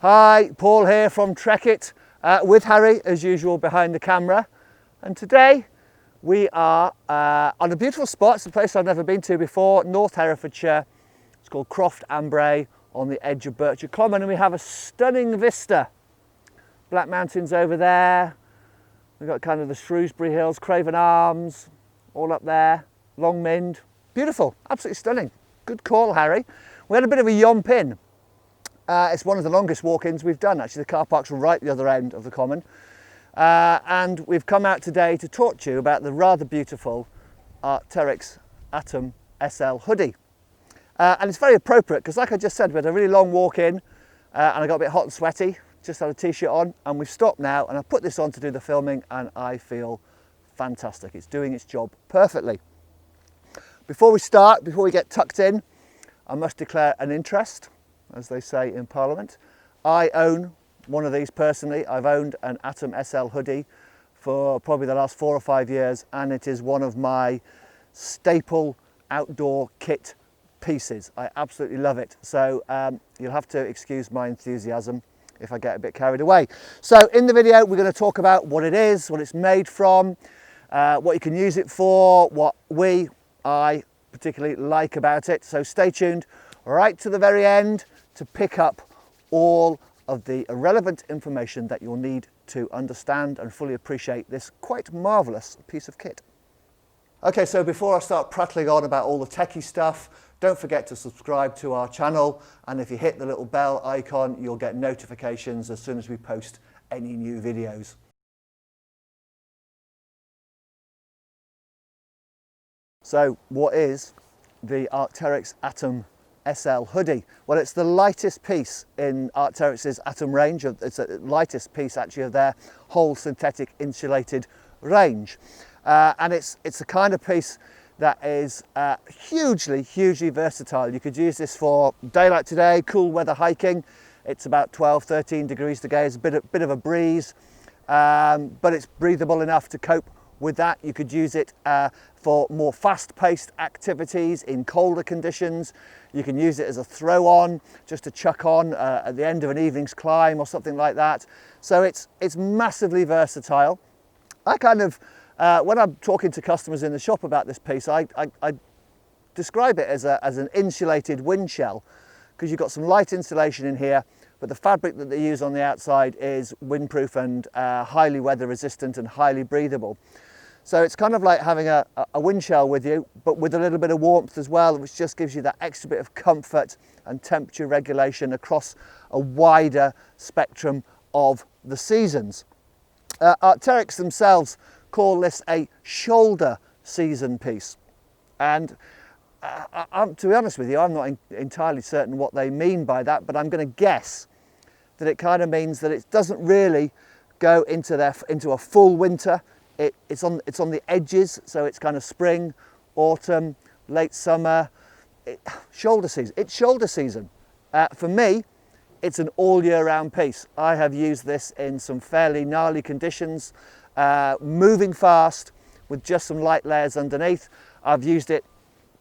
Hi, Paul here from Trekitt with Harry as usual behind the camera, and today we are on a beautiful spot. It's a place I've never been to before, North Herefordshire. It's called Croft and Bray on the edge of Berkshire Common, and we have a stunning vista. Black Mountains over there, we've got kind of the Shrewsbury Hills, Craven Arms, all up there, Longmynd. Beautiful, absolutely stunning. Good call, Harry. We had a bit of a yomp in. It's one of the longest walk-ins we've done, actually. The car park's right the other end of the common. And we've come out today to talk to you about the rather beautiful Arc'teryx Atom SL hoodie. And it's very appropriate because, like I just said, we had a really long walk-in and I got a bit hot and sweaty, just had a t-shirt on, and we've stopped now and I've put this on to do the filming and I feel fantastic. It's doing its job perfectly. Before we start, before we get tucked in, I must declare an interest, as they say in Parliament. I own one of these personally. I've owned an Atom SL hoodie for probably the last 4 or 5 years, and it is one of my staple outdoor kit pieces. I absolutely love it. So you'll have to excuse my enthusiasm if I get a bit carried away. So in the video, we're going to talk about what it is, what it's made from, what you can use it for, what I particularly like about it. So stay tuned right to the very end to pick up all of the relevant information that you'll need to understand and fully appreciate this quite marvellous piece of kit. Okay, so before I start prattling on about all the techie stuff, don't forget to subscribe to our channel, and if you hit the little bell icon, you'll get notifications as soon as we post any new videos. So what is the Arc'teryx Atom SL hoodie? Well, it's the lightest piece in Arc'teryx's Atom range. It's the lightest piece actually of their whole synthetic insulated range. And it's the kind of piece that is hugely versatile. You could use this for daylight today, cool weather hiking. It's about 12-13 degrees today. It's a bit of a breeze, but it's breathable enough to cope with that. You could use it for more fast-paced activities in colder conditions. You can use it as a throw-on, just to chuck on at the end of an evening's climb or something like that. So it's massively versatile. I kind of, when I'm talking to customers in the shop about this piece, I describe it as an insulated wind shell, because you've got some light insulation in here, but the fabric that they use on the outside is windproof and highly weather resistant and highly breathable. So it's kind of like having a wind shell with you, but with a little bit of warmth as well, which just gives you that extra bit of comfort and temperature regulation across a wider spectrum of the seasons. Arc'teryx themselves call this a shoulder season piece. And to be honest with you, I'm not entirely certain what they mean by that, but I'm going to guess that it kind of means that it doesn't really go into a full winter. It's on the edges, so it's kind of spring, autumn, late summer, shoulder season. It's shoulder season. For me, it's an all year round piece. I have used this in some fairly gnarly conditions, moving fast with just some light layers underneath. I've used it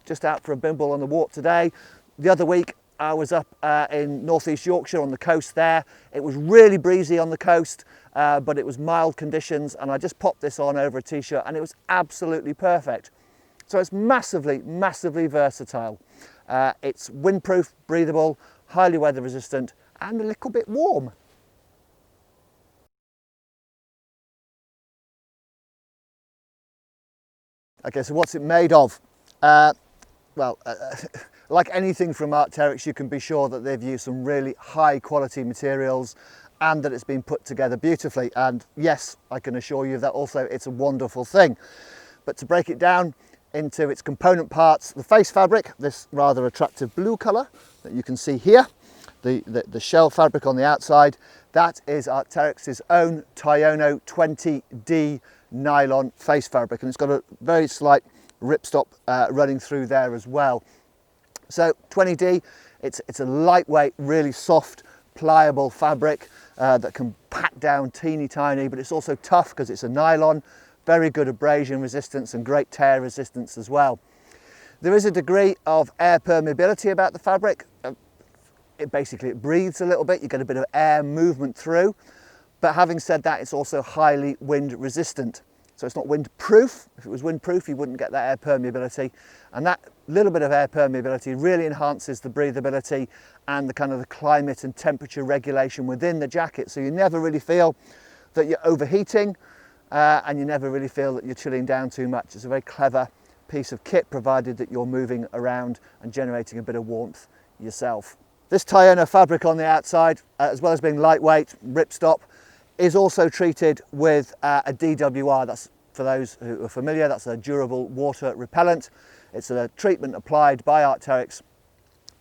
just out for a bimble on the walk today. The other week I was up in northeast Yorkshire on the coast there. It was really breezy on the coast, but it was mild conditions, and I just popped this on over a t-shirt and it was absolutely perfect. So it's massively versatile. It's windproof, breathable, highly weather resistant, and a little bit warm. Okay, so what's it made of? Like anything from Arc'teryx, you can be sure that they've used some really high quality materials and that it's been put together beautifully. And yes, I can assure you that also it's a wonderful thing. But to break it down into its component parts, the face fabric, this rather attractive blue colour that you can see here, the shell fabric on the outside, that is Arc'teryx's own Tiono 20D nylon face fabric, and it's got a very slight ripstop running through there as well. So 20D, it's a lightweight, really soft, pliable fabric that can pack down teeny tiny, but it's also tough because it's a nylon, very good abrasion resistance and great tear resistance as well. There is a degree of air permeability about the fabric. it breathes a little bit, you get a bit of air movement through. But having said that, it's also highly wind resistant. So it's not windproof. If it was windproof, you wouldn't get that air permeability. And that little bit of air permeability really enhances the breathability and the kind of the climate and temperature regulation within the jacket. So you never really feel that you're overheating and you never really feel that you're chilling down too much. It's a very clever piece of kit, provided that you're moving around and generating a bit of warmth yourself. This Tyono fabric on the outside, as well as being lightweight, ripstop, is also treated with a DWR. That's, for those who are familiar, that's a durable water repellent. It's a treatment applied by Arc'teryx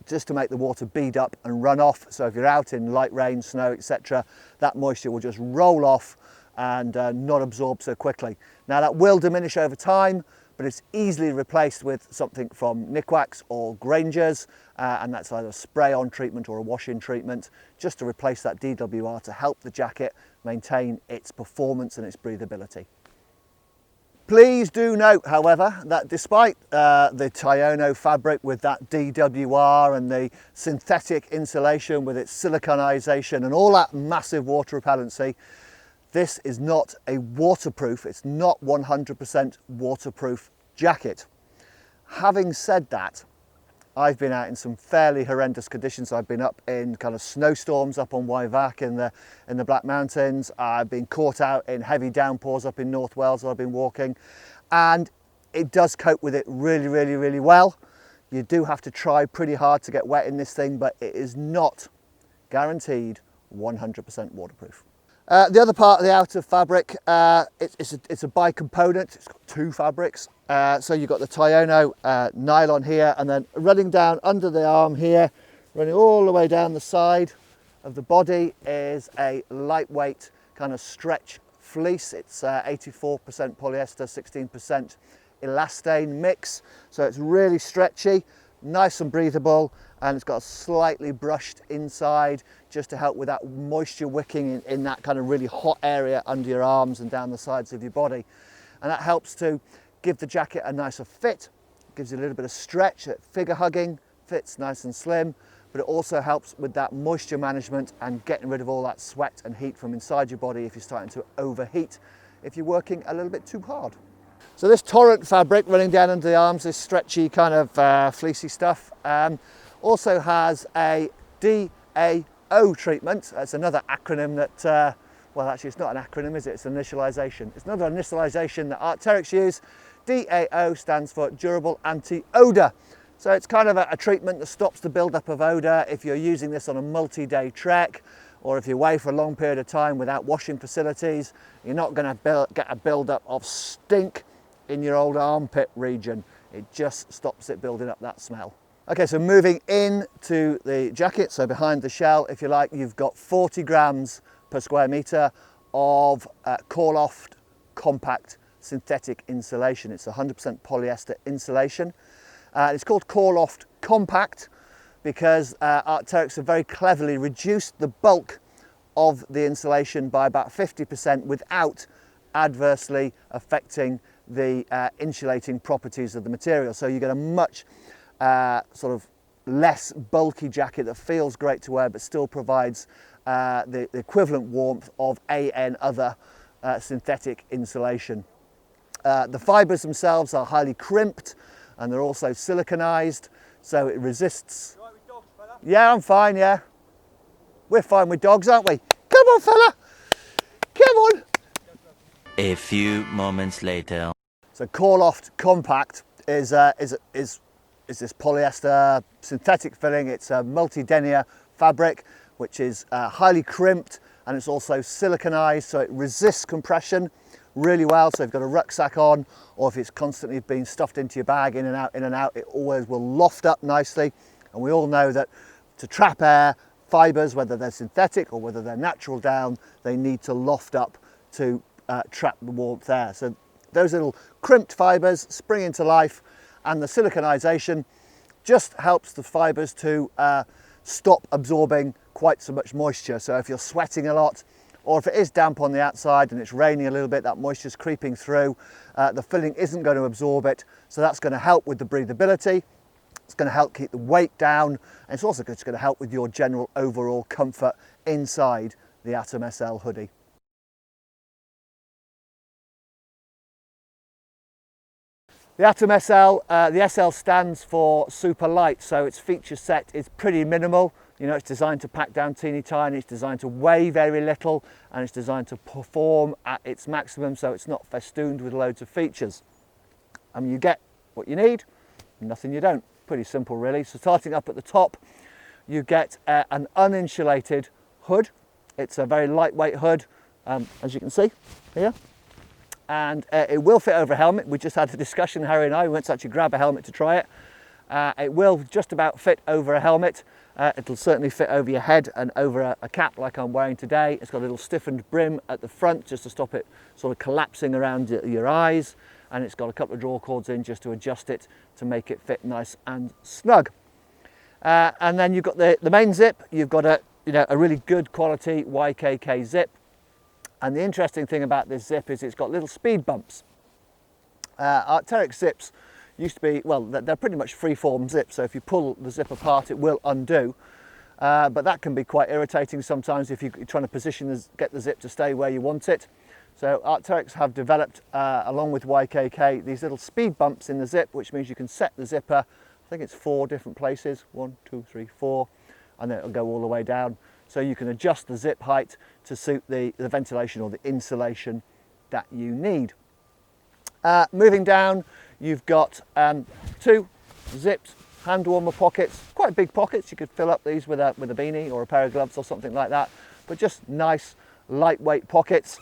just to make the water bead up and run off. So if you're out in light rain, snow, etc., that moisture will just roll off and not absorb so quickly. Now that will diminish over time, but it's easily replaced with something from Nikwax or Granger's, and that's either a spray-on treatment or a wash-in treatment, just to replace that DWR to help the jacket maintain its performance and its breathability. Please do note, however, that despite the Tyono fabric with that DWR and the synthetic insulation with its siliconization and all that massive water repellency, this is not a waterproof, it's not 100% waterproof jacket. Having said that, I've been out in some fairly horrendous conditions. I've been up in kind of snowstorms up on Waivac in the Black Mountains. I've been caught out in heavy downpours up in North Wales where I've been walking, and it does cope with it really, really, really well. You do have to try pretty hard to get wet in this thing, but it is not guaranteed 100% waterproof. The other part of the outer fabric, it's a bi-component. It's got two fabrics. So you've got the Tyono nylon here, and then running down under the arm here, running all the way down the side of the body is a lightweight kind of stretch fleece. It's 84% polyester, 16% elastane mix. So it's really stretchy, nice and breathable, and it's got a slightly brushed inside just to help with that moisture wicking in that kind of really hot area under your arms and down the sides of your body. And that helps to give the jacket a nicer fit, gives you a little bit of stretch, that figure hugging, fits nice and slim, but it also helps with that moisture management and getting rid of all that sweat and heat from inside your body if you're starting to overheat, if you're working a little bit too hard. So this Torrent fabric running down under the arms, this stretchy kind of fleecy stuff, also has a DAO treatment. That's another acronym that, well, actually it's not an acronym, is it? It's initialization. It's another initialization that Arc'teryx use. DAO stands for durable anti-odor. So it's kind of a treatment that stops the build-up of odor if you're using this on a multi-day trek, or if you're away for a long period of time without washing facilities. You're not going to get a build-up of stink in your old armpit region. It just stops it building up that smell. Okay, so moving into the jacket, so behind the shell, if you like, you've got 40 grams per square meter of Coreloft compact synthetic insulation. It's 100% polyester insulation. It's called Coreloft Compact because Arc'teryx have very cleverly reduced the bulk of the insulation by about 50% without adversely affecting the insulating properties of the material. So you get a much sort of less bulky jacket that feels great to wear but still provides the equivalent warmth of other synthetic insulation. The fibres themselves are highly crimped and they're also siliconized, so it resists. You all right with dogs, fella? Yeah, I'm fine, yeah. We're fine with dogs, aren't we? Come on, fella! Come on! A few moments later. So Coreloft Compact is this polyester synthetic filling. It's a multi-denier fabric which is highly crimped, and it's also siliconized, so it resists compression really well. So if you've got a rucksack on, or if it's constantly being stuffed into your bag in and out, it always will loft up nicely. And we all know that to trap air, fibres, whether they're synthetic or whether they're natural down, they need to loft up to trap the warmth there. So those little crimped fibres spring into life, and the siliconization just helps the fibres to stop absorbing quite so much moisture. So if you're sweating a lot, or if it is damp on the outside and it's raining a little bit, that moisture's creeping through, the filling isn't going to absorb it, so that's going to help with the breathability. It's going to help keep the weight down, and it's also just going to help with your general overall comfort inside the Atom SL hoodie. The Atom SL, the SL stands for super light, so its feature set is pretty minimal. You know, it's designed to pack down teeny tiny, it's designed to weigh very little, and it's designed to perform at its maximum, so it's not festooned with loads of features. I mean, you get what you need, nothing you don't. Pretty simple really. So starting up at the top, you get an uninsulated hood. It's a very lightweight hood, as you can see here. And it will fit over a helmet. We just had a discussion, Harry and I, we went to actually grab a helmet to try it. It will just about fit over a helmet. It'll certainly fit over your head and over a cap like I'm wearing today. It's got a little stiffened brim at the front just to stop it sort of collapsing around your eyes. And it's got a couple of draw cords in just to adjust it to make it fit nice and snug. And then you've got the main zip. You've got a really good quality YKK zip. And the interesting thing about this zip is it's got little speed bumps. Arc'teryx zips used to be, well, they're pretty much free-form zips, so if you pull the zip apart, it will undo. But that can be quite irritating sometimes if you're trying to get the zip to stay where you want it. So Arc'teryx have developed, along with YKK, these little speed bumps in the zip, which means you can set the zipper, I think it's 4 different places, 1, 2, 3, 4, and then it'll go all the way down. So you can adjust the zip height to suit the ventilation or the insulation that you need. Moving down, you've got 2 zipped hand warmer pockets, quite big pockets. You could fill up these with a beanie or a pair of gloves or something like that, but just nice lightweight pockets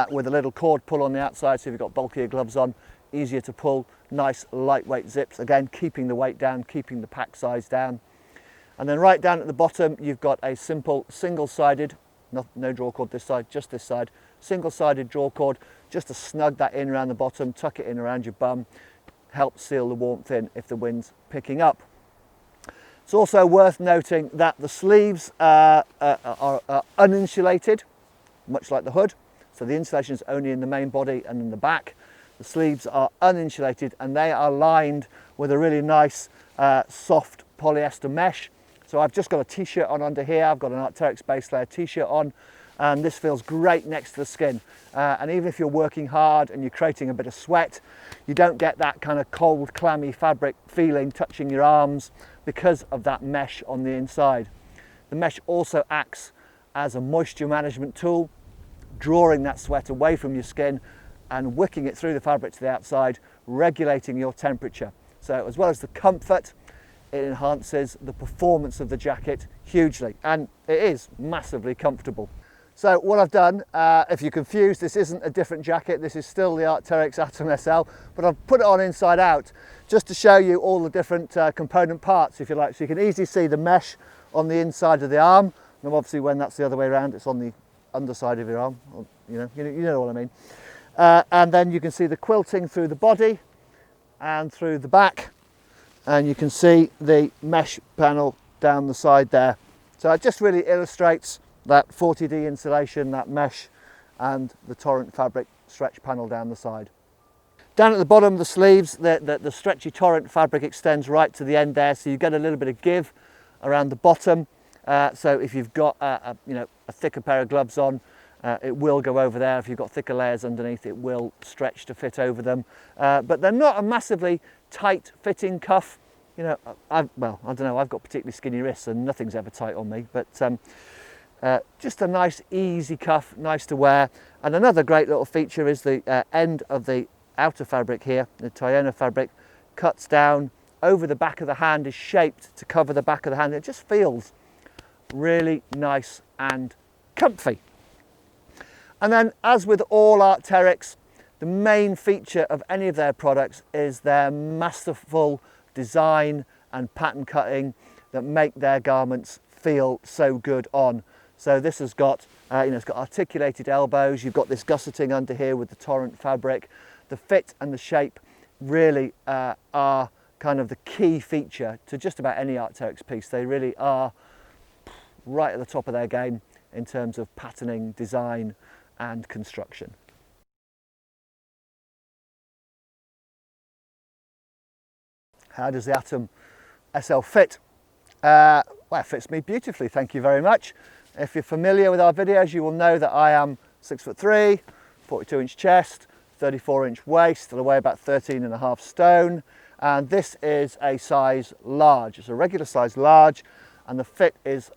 with a little cord pull on the outside, so if you've got bulkier gloves on, easier to pull. Nice lightweight zips, again keeping the weight down, keeping the pack size down. And then right down at the bottom, you've got a simple single-sided, no draw cord this side, just this side, single-sided draw cord, just to snug that in around the bottom, tuck it in around your bum, help seal the warmth in if the wind's picking up. It's also worth noting that the sleeves are uninsulated, much like the hood. So the insulation is only in the main body and in the back. The sleeves are uninsulated and they are lined with a really nice soft polyester mesh. So I've just got a t-shirt on under here. I've got an Arc'teryx base layer t-shirt on, and this feels great next to the skin. And even if you're working hard and you're creating a bit of sweat, you don't get that kind of cold, clammy fabric feeling touching your arms because of that mesh on the inside. The mesh also acts as a moisture management tool, drawing that sweat away from your skin and wicking it through the fabric to the outside, regulating your temperature. So as well as the comfort, it enhances the performance of the jacket hugely, and it is massively comfortable. So what I've done, if you're confused, this isn't a different jacket, this is still the Arc'teryx Atom SL, but I've put it on inside out just to show you all the different component parts, if you like, so you can easily see the mesh on the inside of the arm, and obviously when that's the other way around, it's on the underside of your arm, or, you know what I mean. And then you can see the quilting through the body and through the back, and you can see the mesh panel down the side there. So it just really illustrates that 40D insulation, that mesh, and the Torrent fabric stretch panel down the side. Down at the bottom of the sleeves, the stretchy Torrent fabric extends right to the end there, so you get a little bit of give around the bottom. So if you've got a thicker pair of gloves on, it will go over there. If you've got thicker layers underneath, it will stretch to fit over them. But they're not a massively tight fitting cuff. You know, I don't know, I've got particularly skinny wrists and nothing's ever tight on me, but just a nice easy cuff, nice to wear. And another great little feature is the end of the outer fabric here, the Tyona fabric, cuts down over the back of the hand, is shaped to cover the back of the hand. It just feels really nice and comfy. And then, as with all Arc'teryx, the main feature of any of their products is their masterful design and pattern cutting that make their garments feel so good on. So this has got, it's got articulated elbows. You've got this gusseting under here with the Torrent fabric. The fit and the shape really are kind of the key feature to just about any Arc'teryx piece. They really are right at the top of their game in terms of patterning, design, and construction. How does the Atom SL fit? Well, it fits me beautifully, thank you very much. If you're familiar with our videos, you will know that I am 6'3", 42-inch chest, 34-inch waist, and I weigh about 13.5 stone. And this is a size large. It's a regular size large, and the fit is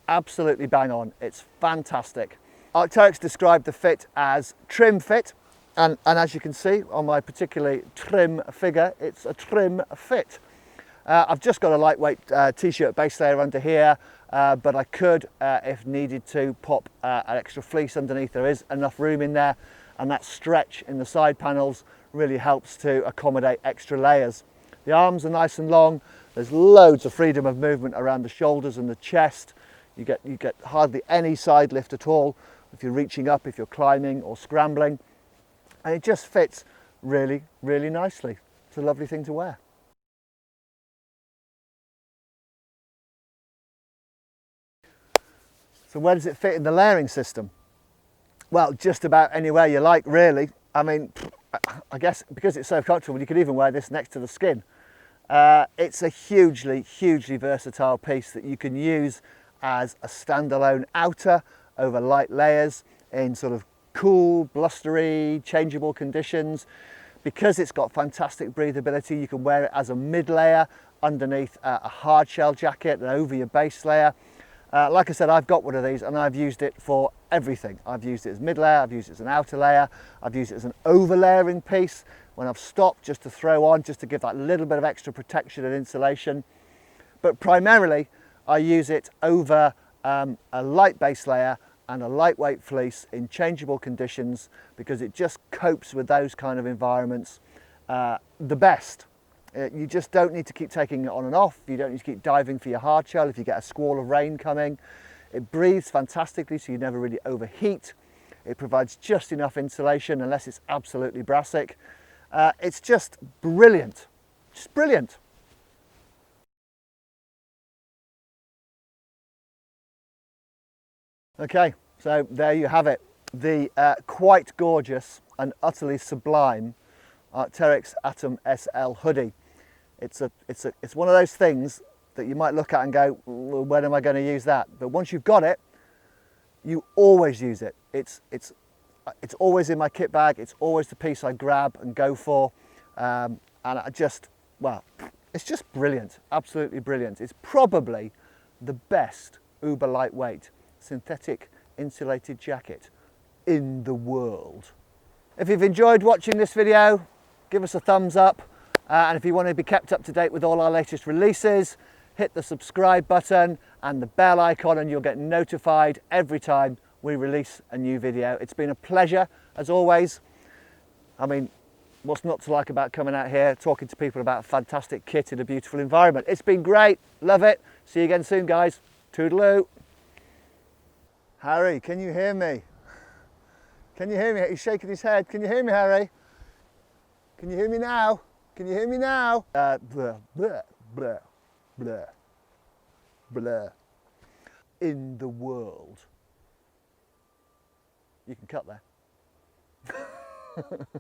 absolutely bang on. It's fantastic. Arc'teryx described the fit as trim fit, and as you can see on my particularly trim figure, it's a trim fit. I've just got a lightweight t-shirt base layer under here, but I could, if needed to, pop an extra fleece underneath. There is enough room in there, and that stretch in the side panels really helps to accommodate extra layers. The arms are nice and long. There's loads of freedom of movement around the shoulders and the chest. You get hardly any side lift at all if you're reaching up, if you're climbing or scrambling. And it just fits really, really nicely. It's a lovely thing to wear. So where does it fit in the layering system? Well, just about anywhere you like, really. I mean, I guess because it's so comfortable, you could even wear this next to the skin. It's a hugely, hugely versatile piece that you can use as a standalone outer over light layers in sort of cool, blustery, changeable conditions. Because it's got fantastic breathability, you can wear it as a mid layer underneath a hard shell jacket and over your base layer. Like I said, I've got one of these and I've used it for everything. I've used it as mid layer, I've used it as an outer layer, I've used it as an over layering piece when I've stopped just to throw on, just to give that little bit of extra protection and insulation. But primarily, I use it over a light base layer and a lightweight fleece in changeable conditions because it just copes with those kind of environments the best. You just don't need to keep taking it on and off. You don't need to keep diving for your hard shell if you get a squall of rain coming. It breathes fantastically, so you never really overheat. It provides just enough insulation unless it's absolutely brassic. It's just brilliant, just brilliant. Okay, so there you have it. The quite gorgeous and utterly sublime Arc'teryx Atom SL hoodie. It's one of those things that you might look at and go, well, when am I going to use that? But once you've got it, you always use it. It's always in my kit bag. It's always the piece I grab and go for. And well, it's just brilliant, absolutely brilliant. It's probably the best uber lightweight synthetic insulated jacket in the world. If you've enjoyed watching this video, give us a thumbs up. And if you want to be kept up to date with all our latest releases, hit the subscribe button and the bell icon and you'll get notified every time we release a new video. It's been a pleasure, as always. I mean, what's not to like about coming out here, talking to people about fantastic kit in a beautiful environment? It's been great, love it. See you again soon, guys. Toodaloo. Harry, can you hear me? Can you hear me? He's shaking his head. Can you hear me, Harry? Can you hear me now? Can you hear me now? Blah, blah, blah, blah, blah. In the world. You can cut there.